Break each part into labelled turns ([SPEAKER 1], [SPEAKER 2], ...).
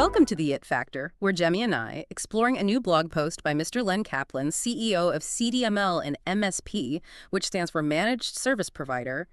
[SPEAKER 1] Welcome to the It Factor. We're Jemmy and I, exploring a new blog post by Mr. Len Kaplan, CEO of CDML and MSP, which stands for Managed Service Provider,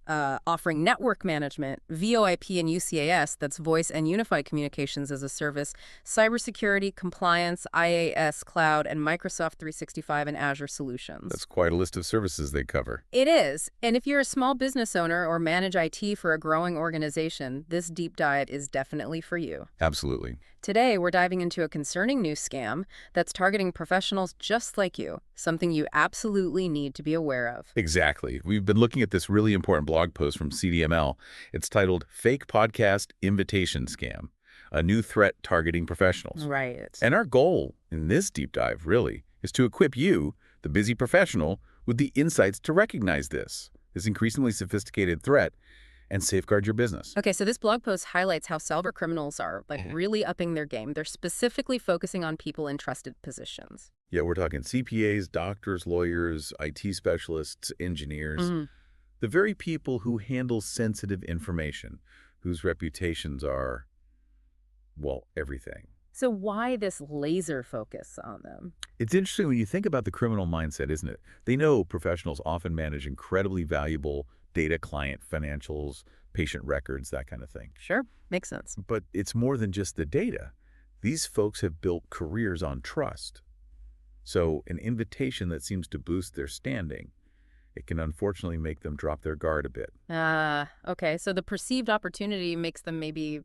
[SPEAKER 1] offering network management, VoIP and UCAS, that's Voice and Unified Communications as a Service, cybersecurity, compliance, IaaS, cloud, and Microsoft 365 and Azure solutions.
[SPEAKER 2] That's quite a list of services they cover.
[SPEAKER 1] It is. And if you're a small business owner or manage IT for a growing organization, this deep dive is definitely for you.
[SPEAKER 2] Absolutely.
[SPEAKER 1] Today, we're diving into a concerning new scam that's targeting professionals just like you, something you absolutely need to be aware of.
[SPEAKER 2] Exactly. We've been looking at this really important blog post from CDML. It's titled Fake Podcast Invitation Scam, a new threat targeting professionals.
[SPEAKER 1] Right.
[SPEAKER 2] And our goal in this deep dive, really, is to equip you, the busy professional, with the insights to recognize this increasingly sophisticated threat and safeguard your business.
[SPEAKER 1] Okay, so this blog post highlights how cyber criminals are really upping their game. They're specifically focusing on people in trusted positions.
[SPEAKER 2] Yeah, we're talking CPAs, doctors, lawyers, IT specialists, engineers, the very people who handle sensitive information, whose reputations are, well, everything.
[SPEAKER 1] So why this laser focus on them?
[SPEAKER 2] It's interesting when you think about the criminal mindset, isn't it? They know professionals often manage incredibly valuable data, client financials, patient records, that kind of thing.
[SPEAKER 1] Sure, makes sense.
[SPEAKER 2] But it's more than just the data. These folks have built careers on trust. So an invitation that seems to boost their standing, it can unfortunately make them drop their guard a bit.
[SPEAKER 1] Okay, so the perceived opportunity makes them maybe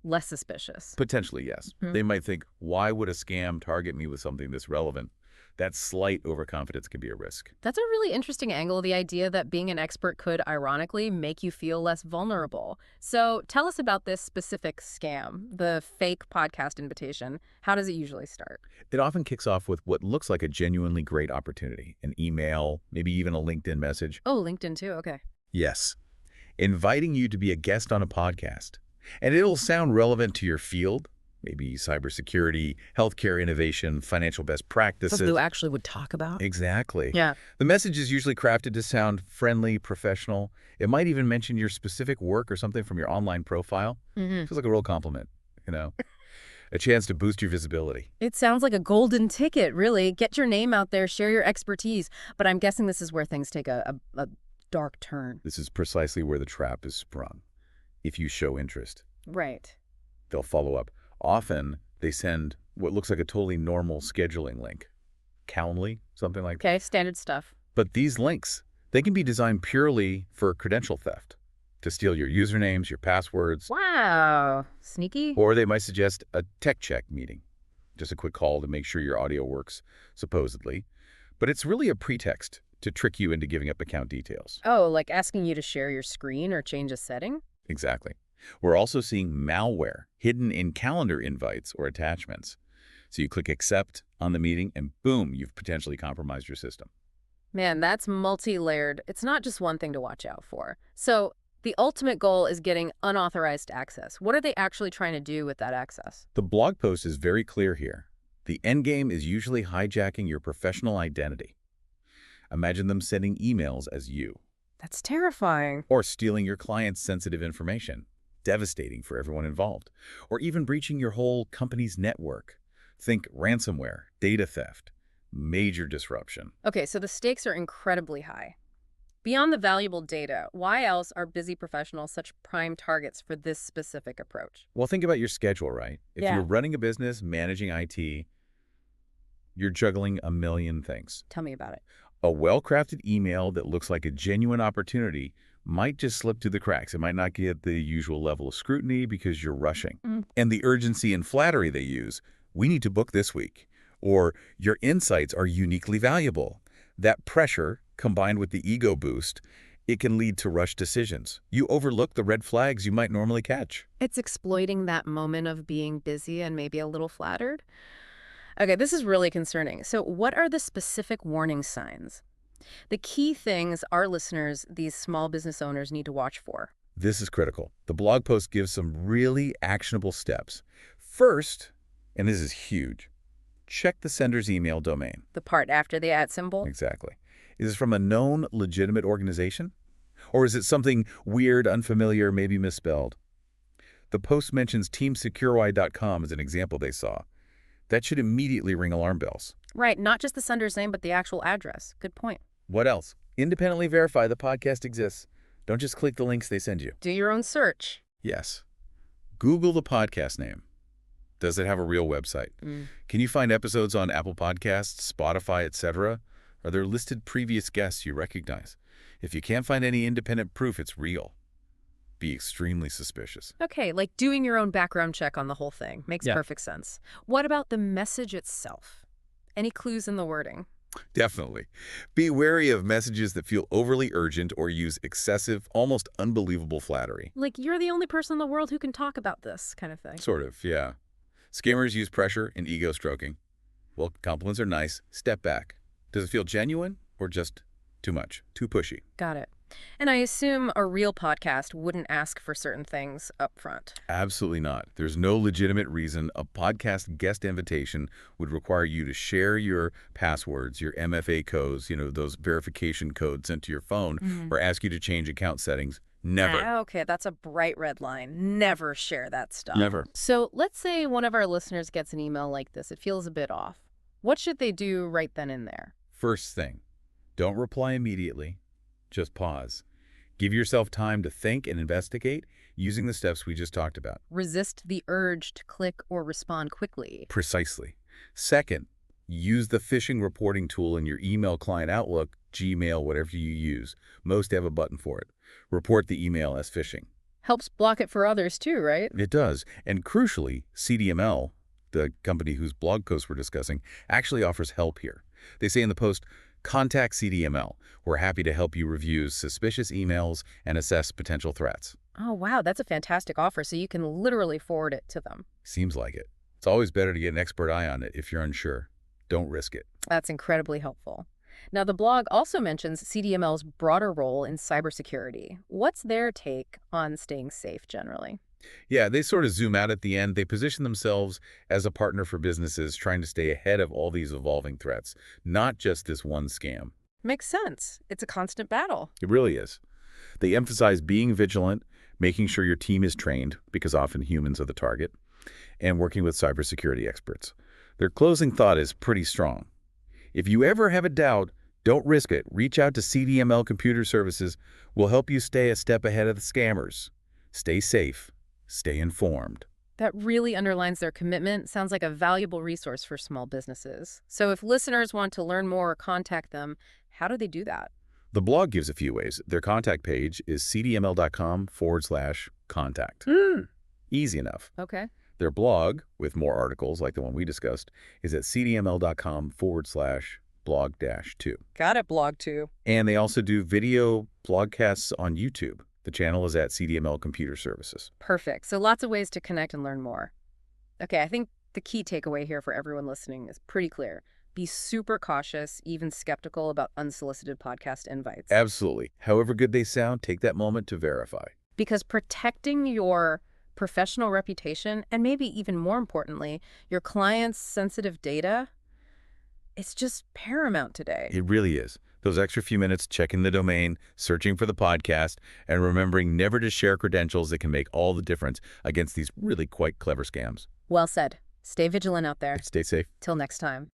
[SPEAKER 1] less suspicious.
[SPEAKER 2] Potentially, yes. They might think, why would a scam target me with something this relevant? That slight overconfidence can be a risk.
[SPEAKER 1] That's a really interesting angle, the idea that being an expert could, ironically, make you feel less vulnerable. So tell us about this specific scam, the fake podcast invitation. How does it usually start?
[SPEAKER 2] It often kicks off with what looks like a genuinely great opportunity, an email, maybe even a LinkedIn message.
[SPEAKER 1] Oh, LinkedIn too, okay.
[SPEAKER 2] Yes. Inviting you to be a guest on a podcast. And it'll sound relevant to your field, maybe cybersecurity, healthcare innovation, financial best practices.
[SPEAKER 1] Something you actually would talk about?
[SPEAKER 2] Exactly.
[SPEAKER 1] Yeah.
[SPEAKER 2] The message is usually crafted to sound friendly, professional. It might even mention your specific work or something from your online profile. Feels like a real compliment, you know? A chance to boost your visibility.
[SPEAKER 1] It sounds like a golden ticket, really. Get your name out there, share your expertise. But I'm guessing this is where things take a dark turn.
[SPEAKER 2] This is precisely where the trap is sprung. If you show interest,
[SPEAKER 1] Right.
[SPEAKER 2] they'll follow up. Often, they send what looks like a totally normal scheduling link. Calendly, something like that.
[SPEAKER 1] Okay, standard stuff.
[SPEAKER 2] But these links, they can be designed purely for credential theft, to steal your usernames, your passwords.
[SPEAKER 1] Wow. Sneaky?
[SPEAKER 2] Or they might suggest a tech check meeting, just a quick call to make sure your audio works, supposedly. But it's really a pretext to trick you into giving up account details.
[SPEAKER 1] Oh, like asking you to share your screen or change a setting?
[SPEAKER 2] Exactly. We're also seeing malware hidden in calendar invites or attachments. So you click accept on the meeting and boom, you've potentially compromised your system.
[SPEAKER 1] Man, that's multi-layered. It's not just one thing to watch out for. So the ultimate goal is getting unauthorized access. What are they actually trying to do with that access?
[SPEAKER 2] The blog post is very clear here. The end game is usually hijacking your professional identity. Imagine them sending emails as you.
[SPEAKER 1] That's terrifying.
[SPEAKER 2] Or stealing your client's sensitive information. Devastating for everyone involved. Or even breaching your whole company's network. Think ransomware, data theft, major disruption.
[SPEAKER 1] Okay, so the stakes are incredibly high. Beyond the valuable data, why else are busy professionals such prime targets for this specific approach?
[SPEAKER 2] Well, think about your schedule, right? If
[SPEAKER 1] Yeah.
[SPEAKER 2] you're running a business, managing IT, you're juggling a million things.
[SPEAKER 1] Tell me about it.
[SPEAKER 2] A well-crafted email that looks like a genuine opportunity might just slip through the cracks. It might not get the usual level of scrutiny because you're rushing. And the urgency and flattery they use, we need to book this week, or your insights are uniquely valuable. That pressure, combined with the ego boost, it can lead to rushed decisions. You overlook the red flags you might normally catch.
[SPEAKER 1] It's exploiting that moment of being busy and maybe a little flattered. Okay, this is really concerning. So what are the specific warning signs? The key things our listeners, these small business owners, need to watch for.
[SPEAKER 2] This is critical. The blog post gives some really actionable steps. First, and this is huge, check the sender's email domain.
[SPEAKER 1] The part after the @ symbol?
[SPEAKER 2] Exactly. Is it from a known, legitimate organization? Or is it something weird, unfamiliar, maybe misspelled? The post mentions teamsecurity.com as an example they saw. That should immediately ring alarm bells.
[SPEAKER 1] Right, not just the sender's name, but the actual address. Good point.
[SPEAKER 2] What else? Independently verify the podcast exists. Don't just click the links they send you.
[SPEAKER 1] Do your own search.
[SPEAKER 2] Yes. Google the podcast name. Does it have a real website? Can you find episodes on Apple Podcasts, Spotify, etc.? Are there listed previous guests you recognize? If you can't find any independent proof it's real, be extremely suspicious.
[SPEAKER 1] Okay, like doing your own background check on the whole thing. Makes perfect sense. What about the message itself? Any clues in the wording?
[SPEAKER 2] Definitely. Be wary of messages that feel overly urgent or use excessive, almost unbelievable flattery.
[SPEAKER 1] Like, you're the only person in the world who can talk about this kind of thing.
[SPEAKER 2] Sort of, yeah. Scammers use pressure and ego stroking. Well, compliments are nice. Step back. Does it feel genuine or just too much, too pushy?
[SPEAKER 1] Got it. And I assume a real podcast wouldn't ask for certain things up front.
[SPEAKER 2] Absolutely not. There's no legitimate reason a podcast guest invitation would require you to share your passwords, your MFA codes, those verification codes sent to your phone, or ask you to change account settings. Never.
[SPEAKER 1] Okay, that's a bright red line. Never share that stuff.
[SPEAKER 2] Never.
[SPEAKER 1] So let's say one of our listeners gets an email like this. It feels a bit off. What should they do right then and there?
[SPEAKER 2] First thing, don't reply immediately. Just pause. Give yourself time to think and investigate using the steps we just talked about.
[SPEAKER 1] Resist the urge to click or respond quickly.
[SPEAKER 2] Precisely. Second, use the phishing reporting tool in your email client Outlook, Gmail, whatever you use. Most have a button for it. Report the email as phishing.
[SPEAKER 1] Helps block it for others too, right?
[SPEAKER 2] It does. And crucially, CDML, the company whose blog post we're discussing, actually offers help here. They say in the post, contact CDML. We're happy to help you review suspicious emails and assess potential threats.
[SPEAKER 1] Oh, wow. That's a fantastic offer. So you can literally forward it to them.
[SPEAKER 2] Seems like it. It's always better to get an expert eye on it if you're unsure. Don't risk it.
[SPEAKER 1] That's incredibly helpful. Now, the blog also mentions CDML's broader role in cybersecurity. What's their take on staying safe generally?
[SPEAKER 2] Yeah, they sort of zoom out at the end. They position themselves as a partner for businesses trying to stay ahead of all these evolving threats, not just this one scam.
[SPEAKER 1] Makes sense. It's a constant battle.
[SPEAKER 2] It really is. They emphasize being vigilant, making sure your team is trained, because often humans are the target, and working with cybersecurity experts. Their closing thought is pretty strong. If you ever have a doubt, don't risk it. Reach out to CDML Computer Services. We'll help you stay a step ahead of the scammers. Stay safe. Stay informed.
[SPEAKER 1] That really underlines their commitment. Sounds like a valuable resource for small businesses. So if listeners want to learn more or contact them, how do they do that?
[SPEAKER 2] The blog gives a few ways. Their contact page is cdml.com/contact. Easy enough.
[SPEAKER 1] Okay.
[SPEAKER 2] Their blog, with more articles like the one we discussed, is at cdml.com/blog-2.
[SPEAKER 1] Got it, blog too.
[SPEAKER 2] And they also do video blogcasts on YouTube. The channel is at CDML Computer Services.
[SPEAKER 1] Perfect. So lots of ways to connect and learn more. Okay, I think the key takeaway here for everyone listening is pretty clear. Be super cautious, even skeptical about unsolicited podcast invites.
[SPEAKER 2] Absolutely. However good they sound, take that moment to verify.
[SPEAKER 1] Because protecting your professional reputation, and maybe even more importantly, your clients' sensitive data, it's just paramount today.
[SPEAKER 2] It really is. Those extra few minutes checking the domain, searching for the podcast, and remembering never to share credentials that can make all the difference against these really quite clever scams.
[SPEAKER 1] Well said. Stay vigilant out there.
[SPEAKER 2] Stay safe.
[SPEAKER 1] Till next time.